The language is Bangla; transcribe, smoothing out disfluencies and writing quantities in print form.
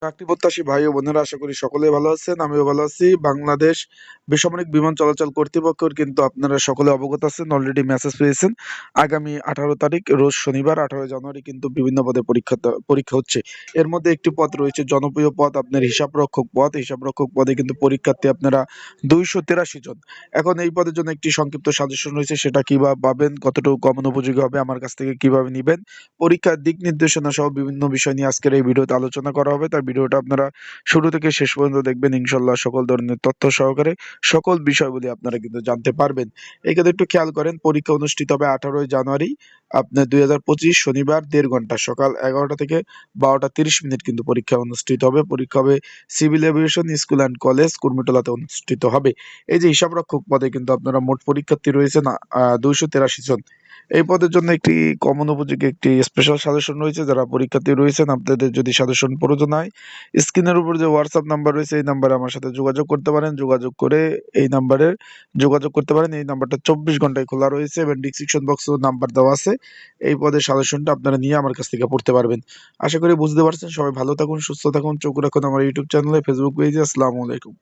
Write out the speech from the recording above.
চাকরি প্রত্যাশী ভাই ও বোনেরা, আশা করি সকলেই ভালো আছেন। আমিও ভালো আছি। বাংলাদেশ বেসামরিক বিমান চলাচল কর্তৃপক্ষের কিন্তু আপনারা সকলে অবগত আছেন, অলরেডি মেসেজ পেয়েছেন। আগামী 18 তারিখ রোজ শনিবার 18 জানুয়ারি কিন্তু বিভিন্ন পদে পরীক্ষা হচ্ছে। এর মধ্যে একটি পদ রয়েছে জনপ্রিয় পদ, আপনার হিসাবরক্ষক পদ। হিসাবরক্ষক পদে কিন্তু পরীক্ষার্থী আপনারা 283 জন। এখন এই পদের জন্য একটি সংক্ষিপ্ত সাজেশন রয়েছে, সেটা কিভাবে পাবেন, কতটুকু কমন উপযোগী হবে, আমার কাছ থেকে কিভাবে নিবেন, পরীক্ষার দিক নির্দেশনা সহ বিভিন্ন বিষয় নিয়ে আজকের এই ভিডিওতে আলোচনা করা হবে। তাই ভিডিওটা আপনারা শুরু থেকে শেষ পর্যন্ত দেখবেন। ইনশাল্লাহ সকল ধরনের তথ্য সহকারে সকল বিষয়গুলি আপনারা কিন্তু জানতে পারবেন। এই কথা একটু খেয়াল করেন, পরীক্ষা অনুষ্ঠিত হবে 18 জানুয়ারি আপনার 2025 শনিবার, 1.5 ঘন্টা, সকাল 11টা থেকে 12টা 30 মিনিট কিন্তু পরীক্ষা অনুষ্ঠিত হবে। পরীক্ষা হবে civil aviation school and college, কুর্মিটোলাতে অনুষ্ঠিত হবে। এই যে হিসাবরক্ষক পদে কিন্তু আপনারা মোট পরীক্ষার্থী রয়েছেন 283 জন। এই পদের জন্য একটি কমন উপযোগী একটি স্পেশাল সাজেশন রয়েছে। যারা পরীক্ষার্থী রয়েছেন, আপনাদের যদি সাজেশন প্রয়োজন হয়, স্ক্রিনের উপর যে হোয়াটসঅ্যাপ নাম্বার রয়েছে এই নাম্বারে আমার সাথে যোগাযোগ করতে পারেন। যোগাযোগ করে এই নাম্বারে যোগাযোগ করতে পারেন। এই নাম্বারটা 24 ঘন্টায় খোলা রয়েছে এবং ডিসক্রিপশন বক্সেও নাম্বার দেওয়া আছে। এই পদের সাজেশনটা আপনারা নিয়ে আমার কাছ থেকে পড়তে পারবেন। আশা করি বুঝতে পারছেন। সবাই ভালো থাকুন, সুস্থ থাকুন, চোখ রাখুন আমার ইউটিউব চ্যানেলে, ফেসবুক পেজে। আসসালামু আলাইকুম।